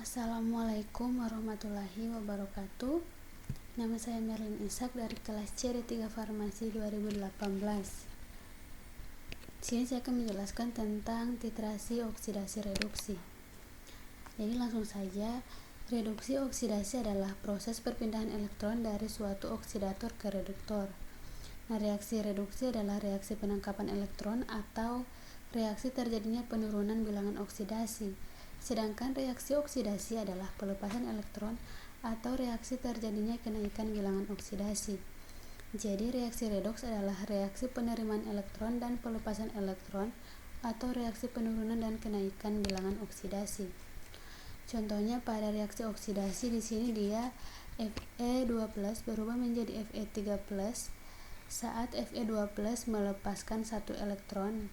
Assalamualaikum warahmatullahi wabarakatuh. Nama saya Merlin Ishak dari kelas C D3 Farmasi 2018. Di sini saya akan menjelaskan tentang titrasi oksidasi reduksi. Jadi langsung saja, reduksi oksidasi adalah proses perpindahan elektron dari suatu oksidator ke reduktor. Nah, reaksi reduksi adalah reaksi penangkapan elektron atau reaksi terjadinya penurunan bilangan oksidasi. Sedangkan reaksi oksidasi adalah pelepasan elektron atau reaksi terjadinya kenaikan bilangan oksidasi. Jadi reaksi redoks adalah reaksi penerimaan elektron dan pelepasan elektron atau reaksi penurunan dan kenaikan bilangan oksidasi. Contohnya pada reaksi oksidasi di sini dia Fe2+ berubah menjadi Fe3+ saat Fe2+ melepaskan satu elektron.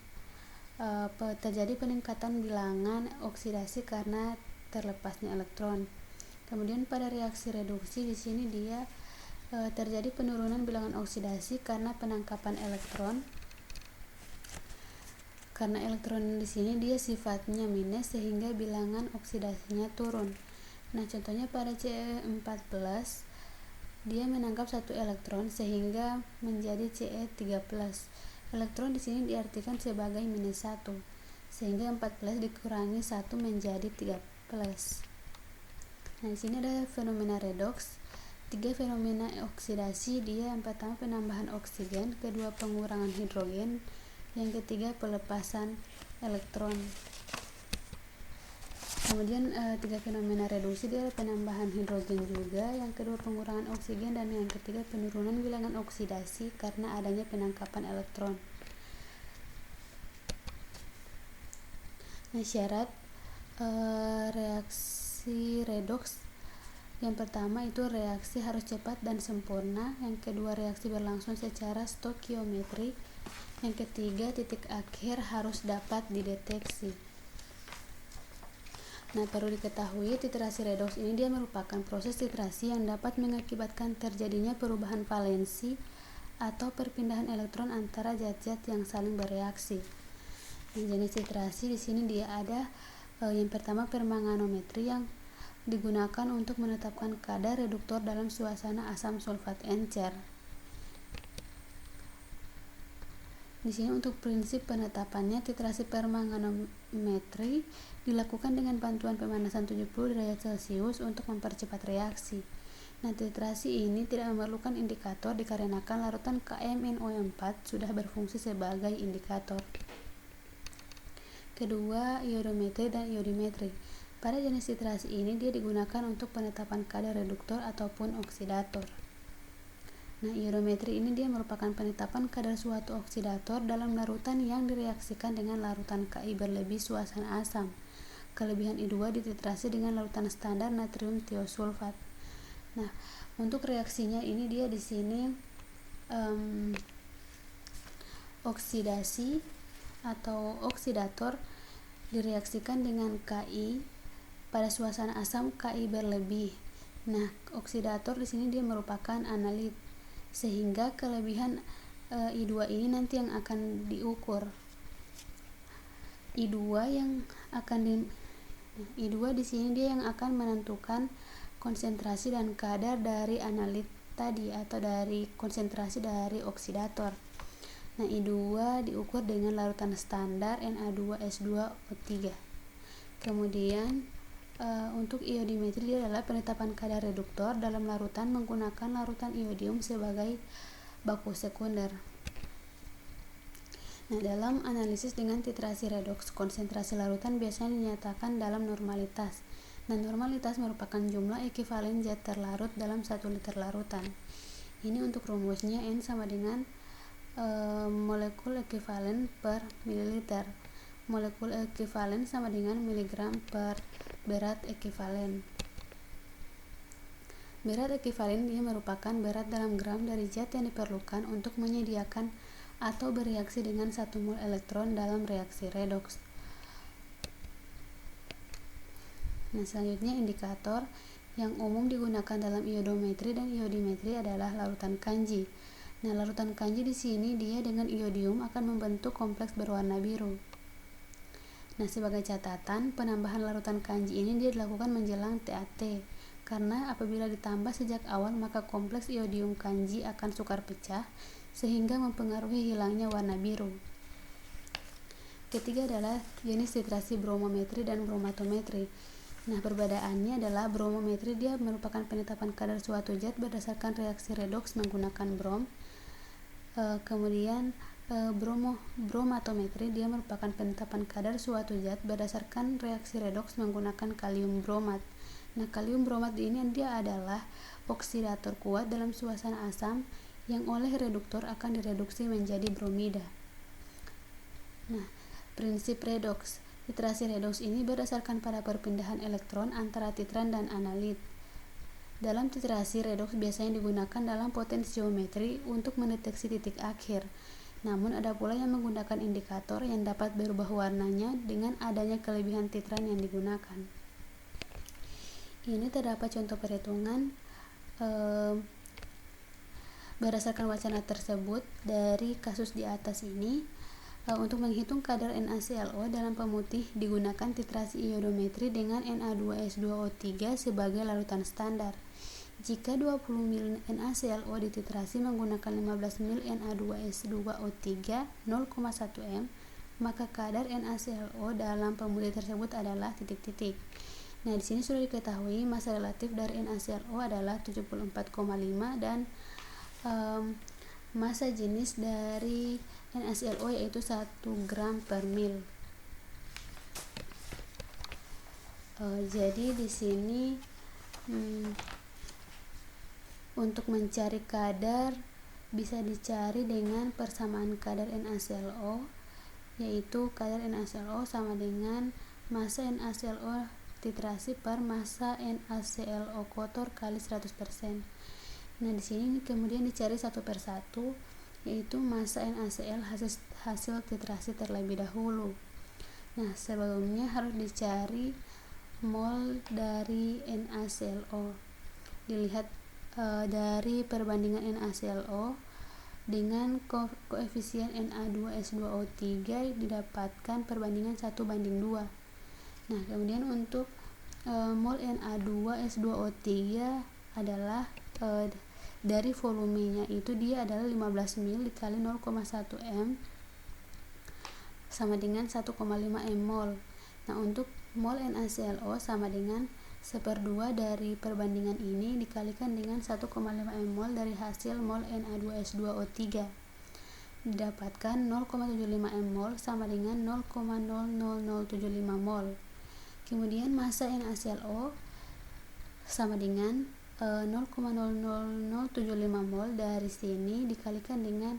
Terjadi peningkatan bilangan oksidasi karena terlepasnya elektron. Kemudian pada reaksi reduksi di sini dia terjadi penurunan bilangan oksidasi karena penangkapan elektron. Karena elektron di sini dia sifatnya minus sehingga bilangan oksidasinya turun. Nah, contohnya pada Ce4+ dia menangkap satu elektron sehingga menjadi Ce3+. Elektron di sini diartikan sebagai -1, sehingga 14 dikurangi 1 menjadi 3+. Nah, di sini ada fenomena redoks. 3 fenomena oksidasi, dia yang pertama penambahan oksigen, kedua pengurangan hidrogen, yang ketiga pelepasan elektron. Kemudian 3 fenomena reduksi dia penambahan hidrogen juga, yang kedua pengurangan oksigen, dan yang ketiga penurunan bilangan oksidasi karena adanya penangkapan elektron. Nah, syarat reaksi redoks yang pertama itu reaksi harus cepat dan sempurna, yang kedua reaksi berlangsung secara stokiometri, yang ketiga titik akhir harus dapat dideteksi. Nah, perlu diketahui titrasi redoks ini dia merupakan proses titrasi yang dapat mengakibatkan terjadinya perubahan valensi atau perpindahan elektron antara zat-zat yang saling bereaksi. Nah, jenis titrasi di sini dia ada yang pertama permanganometri yang digunakan untuk menetapkan kadar reduktor dalam suasana asam sulfat encer. Di sini untuk prinsip penetapannya, titrasi permanganometri dilakukan dengan bantuan pemanasan 70 derajat Celcius untuk mempercepat reaksi. Nah, titrasi ini tidak memerlukan indikator dikarenakan larutan KMnO4 sudah berfungsi sebagai indikator. Kedua, iodometri dan iodimetri. Pada jenis titrasi ini dia digunakan untuk penetapan kadar reduktor ataupun oksidator. Nah, iodometri ini dia merupakan penetapan kadar suatu oksidator dalam larutan yang direaksikan dengan larutan Ki berlebih suasana asam. Kelebihan I2 dititrasi dengan larutan standar natrium tiosulfat. Nah, untuk reaksinya ini dia di sini oksidasi atau oksidator direaksikan dengan Ki pada suasana asam Ki berlebih. Nah, oksidator di sini dia merupakan analit, sehingga kelebihan I2 ini nanti yang akan diukur. I2 di sini dia yang akan menentukan konsentrasi dan kadar dari analit tadi atau dari konsentrasi dari oksidator. Nah, I2 diukur dengan larutan standar Na2S2O3. Kemudian untuk iodimetri dia adalah penetapan kadar reduktor dalam larutan menggunakan larutan iodium sebagai baku sekunder. Nah, dalam analisis dengan titrasi redoks, konsentrasi larutan biasanya dinyatakan dalam normalitas. Nah, normalitas merupakan jumlah ekivalen zat terlarut dalam 1 liter larutan. Ini untuk rumusnya N sama dengan molekul ekivalen per mililiter. Molekul ekivalen sama dengan miligram per berat ekivalen. Berat ekivalen dia merupakan berat dalam gram dari zat yang diperlukan untuk menyediakan atau bereaksi dengan 1 mol elektron dalam reaksi redoks. Nah, selanjutnya indikator yang umum digunakan dalam iodometri dan iodimetri adalah larutan kanji. Nah, larutan kanji di sini dia dengan iodium akan membentuk kompleks berwarna biru. Nah, sebagai catatan, penambahan larutan kanji ini dia dilakukan menjelang TAT, karena apabila ditambah sejak awal maka kompleks iodium kanji akan sukar pecah sehingga mempengaruhi hilangnya warna biru. Ketiga adalah jenis titrasi bromometri dan bromatometri. Nah, perbedaannya adalah bromometri dia merupakan penetapan kadar suatu zat berdasarkan reaksi redoks menggunakan brom. Kemudian bromatometri dia merupakan penetapan kadar suatu zat berdasarkan reaksi redoks menggunakan kalium bromat. Nah, kalium bromat ini dia adalah oksidator kuat dalam suasana asam yang oleh reduktor akan direduksi menjadi bromida. Nah, prinsip redoks. Titrasi redoks ini berdasarkan pada perpindahan elektron antara titran dan analit. Dalam titrasi redoks biasanya digunakan dalam potensiometri untuk mendeteksi titik akhir. Namun ada pula yang menggunakan indikator yang dapat berubah warnanya dengan adanya kelebihan titran yang digunakan. Ini terdapat contoh perhitungan berdasarkan wacana tersebut dari kasus di atas ini. Untuk menghitung kadar NaClO dalam pemutih digunakan titrasi iodometri dengan Na2S2O3 sebagai larutan standar. Jika 20 ml NaClO dititrasi menggunakan 15 ml Na2S2O3 0,1 m, maka kadar NaClO dalam pemutih tersebut adalah titik-titik. Nah, di sini sudah diketahui massa relatif dari NaClO adalah 74,5 dan massa jenis dari NaClO yaitu 1 gram per mil. Jadi di sini untuk mencari kadar bisa dicari dengan persamaan kadar NaClO, yaitu kadar NaClO sama dengan massa NaClO titrasi per massa NaClO kotor kali 100%. Nah, di sini kemudian dicari satu persatu, yaitu massa NaCl hasil titrasi terlebih dahulu. Nah, sebelumnya harus dicari mol dari NaClO. Dilihat dari perbandingan NaClO dengan koefisien Na2S2O3 didapatkan perbandingan 1:2. Nah, kemudian untuk mol Na2S2O3 adalah dari volumenya itu dia adalah 15 ml dikali 0,1 m sama dengan 1,5 m mol. Nah, untuk mol NaClO sama dengan 1/2 dari perbandingan ini dikalikan dengan 1,5 m mol dari hasil mol Na2S2O3 didapatkan 0,75 m mol sama dengan 0,00075 mol. Kemudian massa NaClO sama dengan 0,00075 mol dari sini dikalikan dengan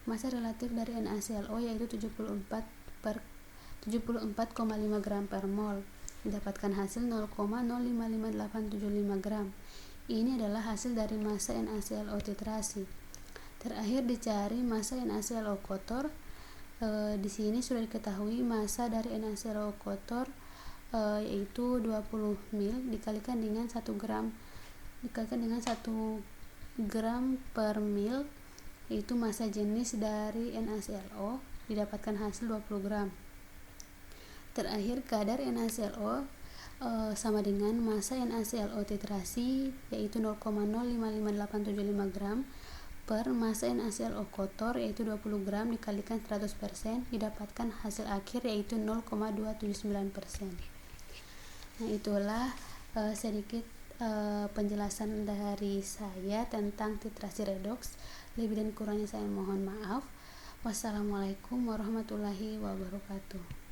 massa relatif dari NaClO yaitu 74,5 gram per mol, didapatkan hasil 0,055875 gram. Ini adalah hasil dari massa NaClO titrasi. Terakhir dicari massa NaClO kotor. Di sini sudah diketahui massa dari NaClO kotor yaitu 20 ml dikalikan dengan 1 gram per mil, yaitu massa jenis dari NaClO, didapatkan hasil 20 gram. Terakhir kadar NaClO sama dengan massa NaClO titrasi yaitu 0,055875 gram per massa NaClO kotor yaitu 20 gram dikalikan 100%, didapatkan hasil akhir yaitu 0,279%. Nah, itulah sedikit penjelasan dari saya tentang titrasi redoks. Lebih dan kurangnya saya mohon maaf. Wassalamualaikum warahmatullahi wabarakatuh.